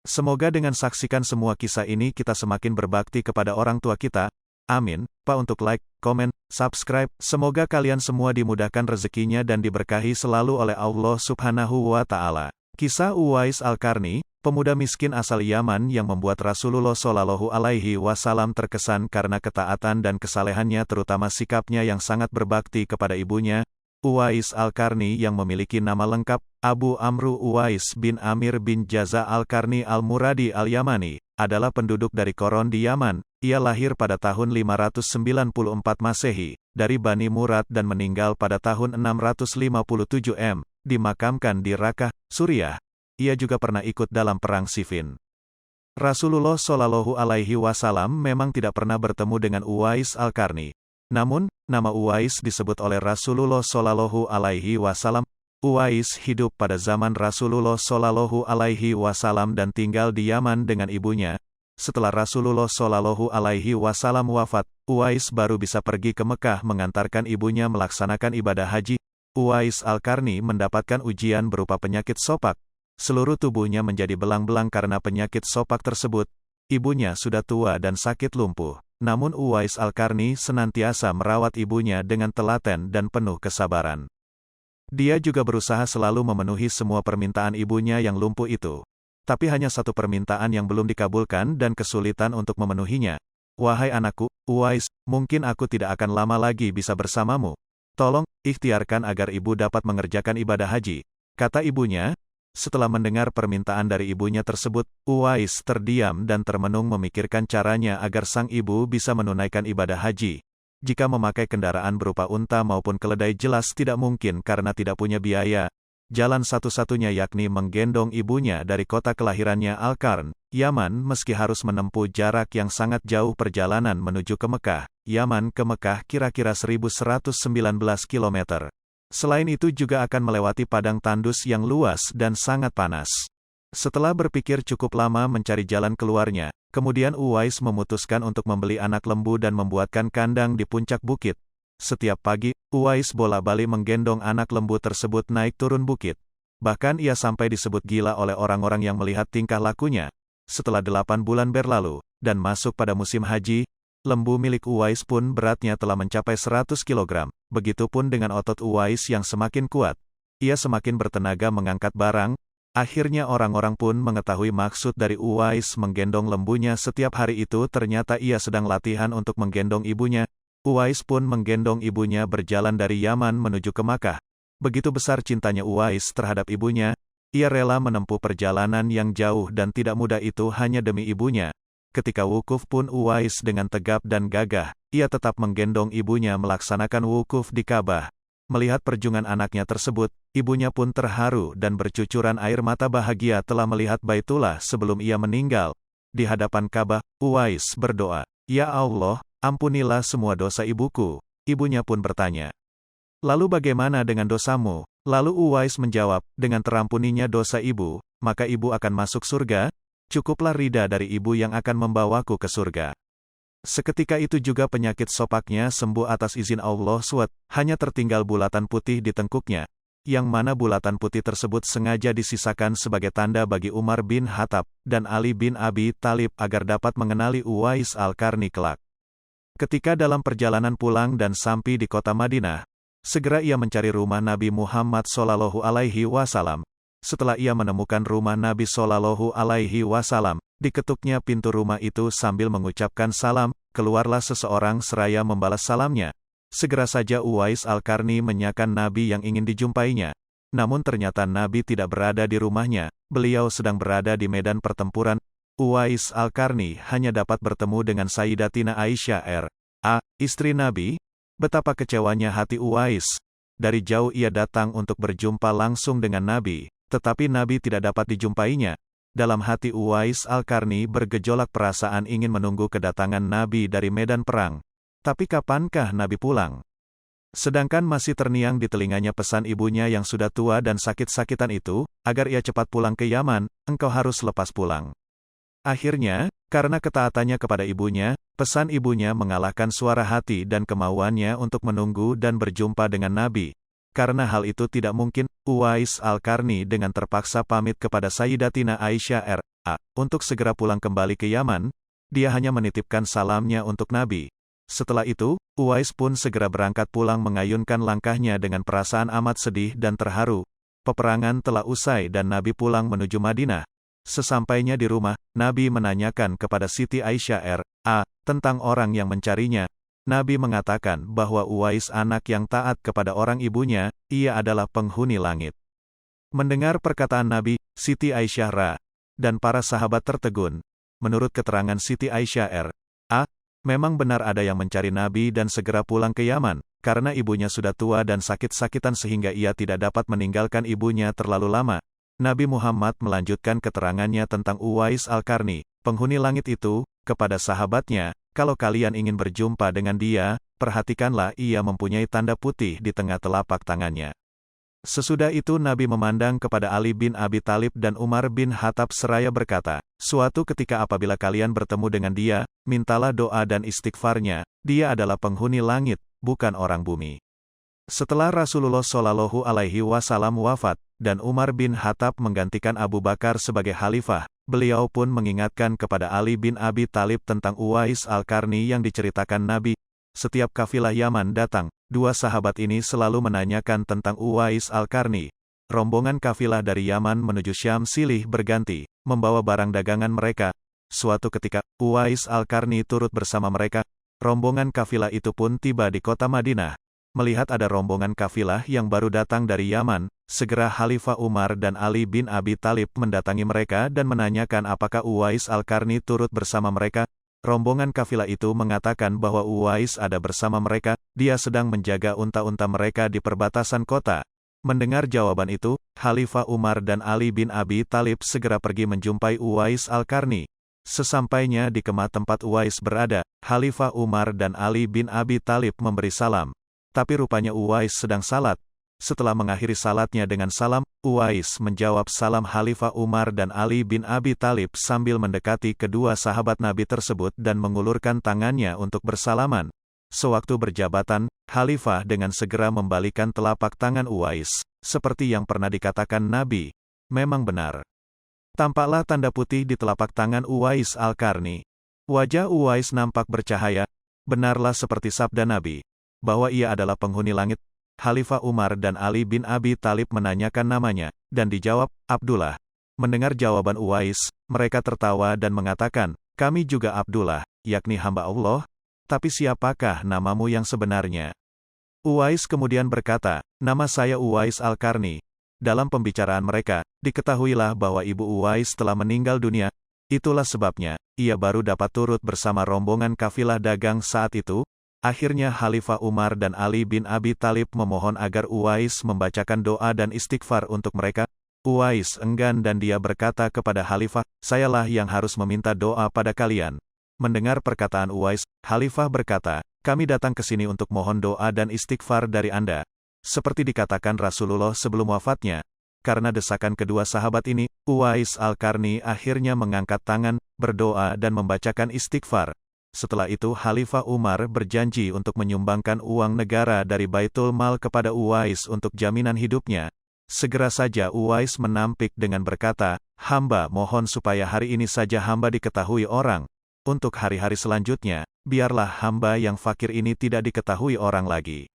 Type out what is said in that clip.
Semoga dengan saksikan semua kisah ini kita semakin berbakti kepada orang tua kita. Amin. Pak untuk like, komen, subscribe. Semoga kalian semua dimudahkan rezekinya dan diberkahi selalu oleh Allah Subhanahu wa Ta'ala. Kisah Uwais Al-Qarni, pemuda miskin asal Yaman yang membuat Rasulullah Shallallahu Alaihi Wasallam terkesan karena ketaatan dan kesalehannya, terutama sikapnya yang sangat berbakti kepada ibunya. Uwais Al-Qarni yang memiliki nama lengkap, Abu Amru Uwais bin Amir bin Jaza Al-Qarni Al-Muradi Al-Yamani, adalah penduduk dari Qoron di Yaman. Ia lahir pada tahun 594 Masehi, dari Bani Murad dan meninggal pada tahun 657 M, dimakamkan di Rakkah, Suriah. Ia juga pernah ikut dalam Perang Siffin. Rasulullah Shallallahu Alaihi Wasallam memang tidak pernah bertemu dengan Uwais Al-Qarni. Namun, nama Uwais disebut oleh Rasulullah Shallallahu Alaihi Wasallam. Uwais hidup pada zaman Rasulullah Shallallahu Alaihi Wasallam dan tinggal di Yaman dengan ibunya. Setelah Rasulullah Shallallahu Alaihi Wasallam wafat, Uwais baru bisa pergi ke Mekah mengantarkan ibunya melaksanakan ibadah haji. Uwais Al-Qarni mendapatkan ujian berupa penyakit sopak. Seluruh tubuhnya menjadi belang-belang karena penyakit sopak tersebut. Ibunya sudah tua dan sakit lumpuh. Namun Uwais Al-Qarni senantiasa merawat ibunya dengan telaten dan penuh kesabaran. Dia juga berusaha selalu memenuhi semua permintaan ibunya yang lumpuh itu. Tapi hanya satu permintaan yang belum dikabulkan dan kesulitan untuk memenuhinya. "Wahai anakku, Uwais, mungkin aku tidak akan lama lagi bisa bersamamu. Tolong, ikhtiarkan agar ibu dapat mengerjakan ibadah haji," kata ibunya. Setelah mendengar permintaan dari ibunya tersebut, Uwais terdiam dan termenung memikirkan caranya agar sang ibu bisa menunaikan ibadah haji. Jika memakai kendaraan berupa unta maupun keledai jelas tidak mungkin karena tidak punya biaya. Jalan satu-satunya yakni menggendong ibunya dari kota kelahirannya Al-Qarn, Yaman, meski harus menempuh jarak yang sangat jauh perjalanan menuju ke Mekah. Yaman ke Mekah kira-kira 1119 km. Selain itu juga akan melewati padang tandus yang luas dan sangat panas. Setelah berpikir cukup lama mencari jalan keluarnya, kemudian Uwais memutuskan untuk membeli anak lembu dan membuatkan kandang di puncak bukit. Setiap pagi, Uwais bolak-balik menggendong anak lembu tersebut naik turun bukit. Bahkan ia sampai disebut gila oleh orang-orang yang melihat tingkah lakunya. Setelah 8 bulan berlalu, dan masuk pada musim haji, lembu milik Uwais pun beratnya telah mencapai 100 kg. Begitupun dengan otot Uwais yang semakin kuat. Ia semakin bertenaga mengangkat barang. Akhirnya orang-orang pun mengetahui maksud dari Uwais menggendong lembunya setiap hari itu. Ternyata ia sedang latihan untuk menggendong ibunya. Uwais pun menggendong ibunya berjalan dari Yaman menuju ke Makkah. Begitu besar cintanya Uwais terhadap ibunya, ia rela menempuh perjalanan yang jauh dan tidak mudah itu hanya demi ibunya. Ketika wukuf pun Uwais dengan tegap dan gagah, ia tetap menggendong ibunya melaksanakan wukuf di Ka'bah. Melihat perjuangan anaknya tersebut, ibunya pun terharu dan bercucuran air mata bahagia telah melihat Baitullah sebelum ia meninggal. Di hadapan Ka'bah, Uwais berdoa, "Ya Allah, ampunilah semua dosa ibuku." Ibunya pun bertanya, "Lalu bagaimana dengan dosamu?" Lalu Uwais menjawab, "Dengan terampuninya dosa ibu, maka ibu akan masuk surga. Cukuplah ridha dari ibu yang akan membawaku ke surga." Seketika itu juga penyakit sopaknya sembuh atas izin Allah SWT, hanya tertinggal bulatan putih di tengkuknya, yang mana bulatan putih tersebut sengaja disisakan sebagai tanda bagi Umar bin Khattab dan Ali bin Abi Thalib agar dapat mengenali Uwais Al-Qarni kelak. Ketika dalam perjalanan pulang dan sampai di kota Madinah, segera ia mencari rumah Nabi Muhammad Shallallahu Alaihi Wasallam. Setelah ia menemukan rumah Nabi Shallallahu Alaihi Wasallam, diketuknya pintu rumah itu sambil mengucapkan salam. Keluarlah seseorang seraya membalas salamnya. Segera saja Uwais Al-Qarni menyakan Nabi yang ingin dijumpainya. Namun ternyata Nabi tidak berada di rumahnya, beliau sedang berada di medan pertempuran. Uwais Al-Qarni hanya dapat bertemu dengan Sayyidatina Aisyah r.a., istri Nabi. Betapa kecewanya hati Uwais. Dari jauh ia datang untuk berjumpa langsung dengan Nabi. Tetapi Nabi tidak dapat dijumpainya. Dalam hati Uwais Al-Qarni bergejolak perasaan ingin menunggu kedatangan Nabi dari medan perang. Tapi kapankah Nabi pulang? Sedangkan masih terngiang di telinganya pesan ibunya yang sudah tua dan sakit-sakitan itu, agar ia cepat pulang ke Yaman, engkau harus lepas pulang. Akhirnya, karena ketaatannya kepada ibunya, pesan ibunya mengalahkan suara hati dan kemauannya untuk menunggu dan berjumpa dengan Nabi. Karena hal itu tidak mungkin, Uwais Al-Qarni dengan terpaksa pamit kepada Sayyidatina Aisyah untuk segera pulang kembali ke Yaman. Dia hanya menitipkan salamnya untuk Nabi. Setelah itu, Uwais pun segera berangkat pulang mengayunkan langkahnya dengan perasaan amat sedih dan terharu. Peperangan telah usai dan Nabi pulang menuju Madinah. Sesampainya di rumah, Nabi menanyakan kepada Siti Aisyah tentang orang yang mencarinya. Nabi mengatakan bahwa Uwais anak yang taat kepada orang ibunya, ia adalah penghuni langit. Mendengar perkataan Nabi, Siti Aisyah dan para sahabat tertegun. Menurut keterangan Siti Aisyah memang benar ada yang mencari Nabi dan segera pulang ke Yaman, karena ibunya sudah tua dan sakit-sakitan sehingga ia tidak dapat meninggalkan ibunya terlalu lama. Nabi Muhammad melanjutkan keterangannya tentang Uwais Al-Qarni, penghuni langit itu, kepada sahabatnya, kalau kalian ingin berjumpa dengan dia, perhatikanlah ia mempunyai tanda putih di tengah telapak tangannya. Sesudah itu Nabi memandang kepada Ali bin Abi Thalib dan Umar bin Khattab seraya berkata, suatu ketika apabila kalian bertemu dengan dia, mintalah doa dan istighfarnya, dia adalah penghuni langit, bukan orang bumi. Setelah Rasulullah Shallallahu Alaihi Wasallam wafat, dan Umar bin Khattab menggantikan Abu Bakar sebagai khalifah, beliau pun mengingatkan kepada Ali bin Abi Thalib tentang Uwais Al-Qarni yang diceritakan Nabi. Setiap kafilah Yaman datang, dua sahabat ini selalu menanyakan tentang Uwais Al-Qarni. Rombongan kafilah dari Yaman menuju Syam silih berganti, membawa barang dagangan mereka. Suatu ketika, Uwais Al-Qarni turut bersama mereka. Rombongan kafilah itu pun tiba di kota Madinah. Melihat ada rombongan kafilah yang baru datang dari Yaman, segera Khalifah Umar dan Ali bin Abi Thalib mendatangi mereka dan menanyakan apakah Uwais Al-Qarni turut bersama mereka. Rombongan kafilah itu mengatakan bahwa Uwais ada bersama mereka, dia sedang menjaga unta-unta mereka di perbatasan kota. Mendengar jawaban itu, Khalifah Umar dan Ali bin Abi Thalib segera pergi menjumpai Uwais Al-Qarni. Sesampainya di kemah tempat Uwais berada, Khalifah Umar dan Ali bin Abi Thalib memberi salam. Tapi rupanya Uwais sedang salat. Setelah mengakhiri salatnya dengan salam, Uwais menjawab salam Khalifah Umar dan Ali bin Abi Thalib sambil mendekati kedua sahabat Nabi tersebut dan mengulurkan tangannya untuk bersalaman. Sewaktu berjabatan, Khalifah dengan segera membalikan telapak tangan Uwais, seperti yang pernah dikatakan Nabi. Memang benar. Tampaklah tanda putih di telapak tangan Uwais Al-Qarni. Wajah Uwais nampak bercahaya. Benarlah seperti sabda Nabi, bahwa ia adalah penghuni langit. Khalifah Umar dan Ali bin Abi Thalib menanyakan namanya, dan dijawab, Abdullah. Mendengar jawaban Uwais, mereka tertawa dan mengatakan, kami juga Abdullah, yakni hamba Allah. Tapi siapakah namamu yang sebenarnya? Uwais kemudian berkata, nama saya Uwais Al-Qarni. Dalam pembicaraan mereka, diketahuilah bahwa ibu Uwais telah meninggal dunia. Itulah sebabnya, ia baru dapat turut bersama rombongan kafilah dagang saat itu. Akhirnya Khalifah Umar dan Ali bin Abi Thalib memohon agar Uwais membacakan doa dan istighfar untuk mereka. Uwais enggan dan dia berkata kepada Khalifah, sayalah yang harus meminta doa pada kalian. Mendengar perkataan Uwais, Khalifah berkata, kami datang ke sini untuk mohon doa dan istighfar dari Anda. Seperti dikatakan Rasulullah sebelum wafatnya. Karena desakan kedua sahabat ini, Uwais Al-Qarni akhirnya mengangkat tangan, berdoa dan membacakan istighfar. Setelah itu Khalifah Umar berjanji untuk menyumbangkan uang negara dari Baitul Mal kepada Uwais untuk jaminan hidupnya. Segera saja Uwais menampik dengan berkata, hamba mohon supaya hari ini saja hamba diketahui orang. Untuk hari-hari selanjutnya, biarlah hamba yang fakir ini tidak diketahui orang lagi.